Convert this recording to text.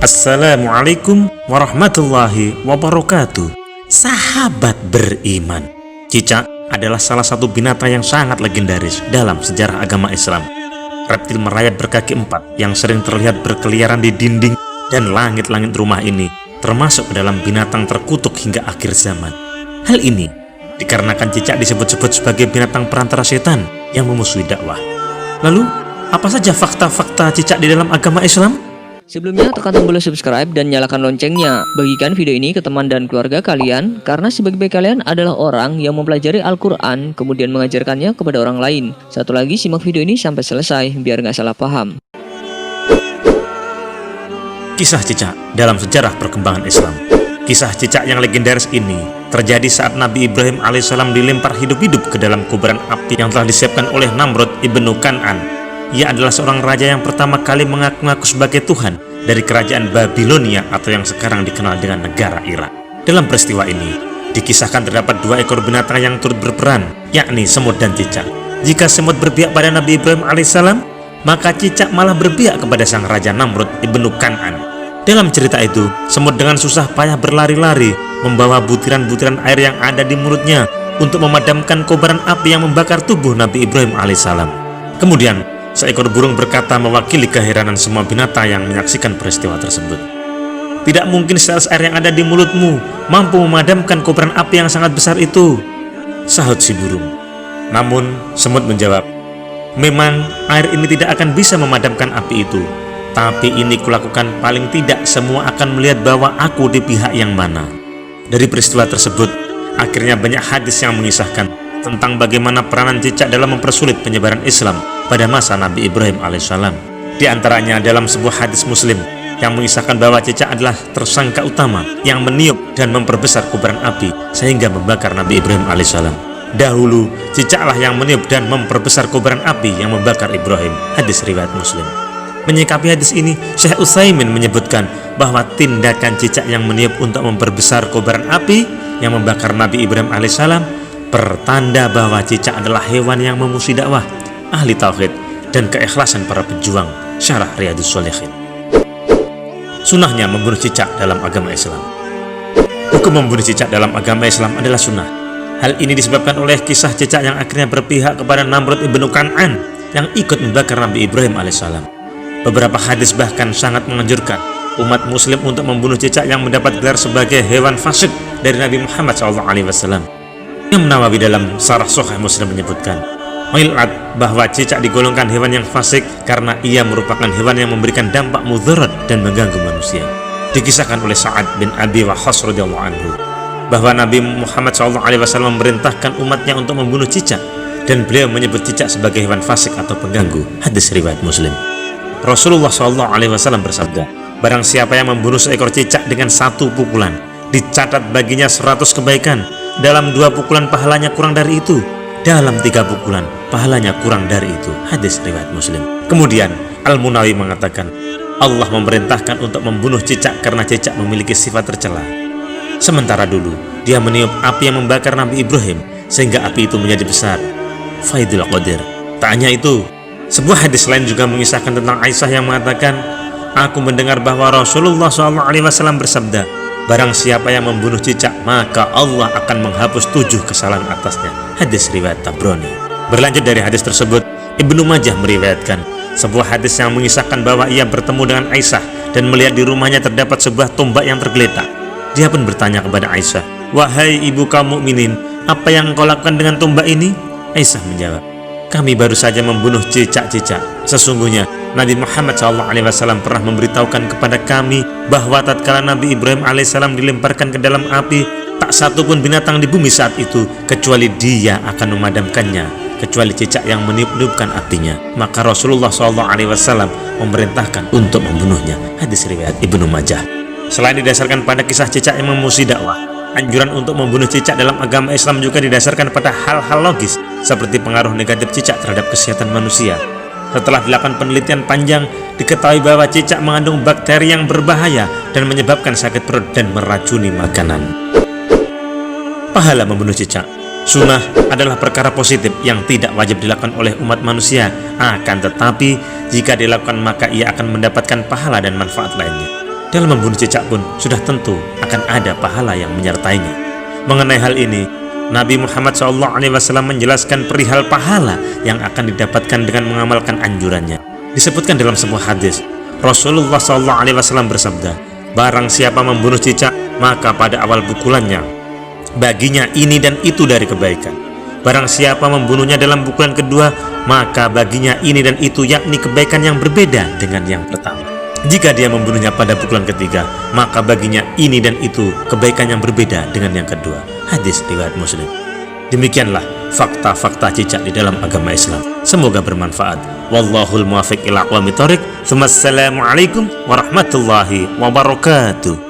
Assalamualaikum warahmatullahi wabarakatuh. Sahabat beriman, cicak adalah salah satu binatang yang sangat legendaris dalam sejarah agama Islam. Reptil merayap berkaki empat yang sering terlihat berkeliaran di dinding dan langit-langit rumah ini termasuk ke dalam binatang terkutuk hingga akhir zaman. Hal ini dikarenakan cicak disebut-sebut sebagai binatang perantara setan yang memusuhi dakwah. Lalu, apa saja fakta-fakta cicak di dalam agama Islam? Sebelumnya tekan tombol subscribe dan nyalakan loncengnya. Bagikan video ini ke teman dan keluarga kalian, karena sebagian kalian adalah orang yang mempelajari Al-Quran kemudian mengajarkannya kepada orang lain. Satu lagi, simak video ini sampai selesai biar nggak salah paham. Kisah cicak dalam sejarah perkembangan Islam. Kisah cicak yang legendaris ini terjadi saat Nabi Ibrahim alaihissalam dilempar hidup-hidup ke dalam kobaran api yang telah disiapkan oleh Namrud ibnu Kan'an. Ia adalah seorang raja yang pertama kali mengaku-ngaku sebagai Tuhan dari kerajaan Babilonia atau yang sekarang dikenal dengan negara Irak. Dalam peristiwa ini, dikisahkan terdapat dua ekor binatang yang turut berperan, yakni semut dan cicak. Jika semut berpihak pada Nabi Ibrahim alaihissalam, maka cicak malah berpihak kepada sang raja Namrud ibnu Kan'an. Dalam cerita itu, semut dengan susah payah berlari-lari, membawa butiran-butiran air yang ada di mulutnya untuk memadamkan kobaran api yang membakar tubuh Nabi Ibrahim alaihissalam. Kemudian, seekor burung berkata mewakili keheranan semua binatang yang menyaksikan peristiwa tersebut. Tidak mungkin setetes air yang ada di mulutmu mampu memadamkan kobaran api yang sangat besar itu, sahut si burung. Namun semut menjawab, memang air ini tidak akan bisa memadamkan api itu, tapi ini kulakukan paling tidak semua akan melihat bahwa aku di pihak yang mana. Dari peristiwa tersebut, akhirnya banyak hadis yang mengisahkan tentang bagaimana peranan cicak dalam mempersulit penyebaran Islam pada masa Nabi Ibrahim alaihissalam. Di antaranya dalam sebuah hadis Muslim yang mengisahkan bahwa cicak adalah tersangka utama yang meniup dan memperbesar kobaran api sehingga membakar Nabi Ibrahim alaihissalam. Dahulu cicaklah yang meniup dan memperbesar kobaran api yang membakar Ibrahim. Hadis riwayat Muslim. Menyikapi hadis ini, Syekh Utsaimin menyebutkan bahwa tindakan cicak yang meniup untuk memperbesar kobaran api yang membakar Nabi Ibrahim alaihissalam pertanda bahwa cicak adalah hewan yang memusuhi dakwah, ahli tauhid, dan keikhlasan para pejuang. Syarah Riyadhus Shalihin. Sunahnya membunuh cicak dalam agama Islam. Hukum membunuh cicak dalam agama Islam adalah sunnah. Hal ini disebabkan oleh kisah cicak yang akhirnya berpihak kepada Namrud ibnu Kan'an yang ikut membakar Nabi Ibrahim alaihissalam. Beberapa hadis bahkan sangat menganjurkan umat muslim untuk membunuh cicak yang mendapat gelar sebagai hewan fasik dari Nabi Muhammad SAW. Imam Nawawi dalam Syarah Sahih Muslim menyebutkan bahwa cicak digolongkan hewan yang fasik karena ia merupakan hewan yang memberikan dampak mudarat dan mengganggu manusia. Dikisahkan oleh Sa'ad bin Abi Waqqas radhiyallahu anhu bahwa Nabi Muhammad SAW memerintahkan umatnya untuk membunuh cicak, dan beliau menyebut cicak sebagai hewan fasik atau pengganggu. Hadis riwayat Muslim. Rasulullah SAW bersabda, barang siapa yang membunuh seekor cicak dengan satu pukulan, dicatat baginya 100 kebaikan. Dalam 2 pukulan pahalanya kurang dari itu, dalam 3 pukulan pahalanya kurang dari itu. Hadis riwayat Muslim. Kemudian Al-Munawi mengatakan, Allah memerintahkan untuk membunuh cicak karena cicak memiliki sifat tercela. Sementara dulu dia meniup api yang membakar Nabi Ibrahim sehingga api itu menjadi besar. Faidul Qadir. Tak hanya itu, sebuah hadis lain juga mengisahkan tentang Aisyah yang mengatakan, aku mendengar bahwa Rasulullah SAW bersabda, barang siapa yang membunuh cicak, maka Allah akan menghapus 7 kesalahan atasnya. Hadis riwayat Tabrani. Berlanjut dari hadis tersebut, Ibnu Majah meriwayatkan sebuah hadis yang mengisahkan bahwa ia bertemu dengan Aisyah dan melihat di rumahnya terdapat sebuah tombak yang tergeletak. Dia pun bertanya kepada Aisyah, wahai ibu kaum mukminin, apa yang engkau lakukan dengan tombak ini? Aisyah menjawab, kami baru saja membunuh cicak-cicak. Sesungguhnya Nabi Muhammad SAW pernah memberitahukan kepada kami bahwa tatkala Nabi Ibrahim alaihissalam dilemparkan ke dalam api, tak satu pun binatang di bumi saat itu kecuali dia akan memadamkannya, kecuali cicak yang meniup-niupkan apinya. Maka Rasulullah SAW memerintahkan untuk membunuhnya. Hadis riwayat Ibnu Majah. Selain didasarkan pada kisah cicak yang memusuhi dakwah, anjuran untuk membunuh cicak dalam agama Islam juga didasarkan pada hal-hal logis seperti pengaruh negatif cicak terhadap kesehatan manusia. Setelah dilakukan penelitian panjang, diketahui bahwa cicak mengandung bakteri yang berbahaya dan menyebabkan sakit perut dan meracuni makanan. Pahala membunuh cicak. Sunnah adalah perkara positif yang tidak wajib dilakukan oleh umat manusia. Akan tetapi, jika dilakukan maka ia akan mendapatkan pahala dan manfaat lainnya. dalam membunuh cicak pun sudah tentu akan ada pahala yang menyertainya. Mengenai hal ini, Nabi Muhammad SAW menjelaskan perihal pahala yang akan didapatkan dengan mengamalkan anjurannya. Disebutkan dalam sebuah hadis, Rasulullah SAW bersabda, barang siapa membunuh cicak, maka pada awal pukulannya baginya ini dan itu dari kebaikan. Barang siapa membunuhnya dalam pukulan kedua, maka baginya ini dan itu, yakni kebaikan yang berbeda dengan yang pertama. Jika dia membunuhnya pada pukulan ketiga, maka baginya ini dan itu, kebaikan yang berbeda dengan yang kedua. Hadis riwayat Muslim. Demikianlah fakta-fakta cicak di dalam agama Islam. Semoga bermanfaat. Wallahul muwaffiq ila aqwamit thoriq. Wassalamualaikum warahmatullahi wabarakatuh.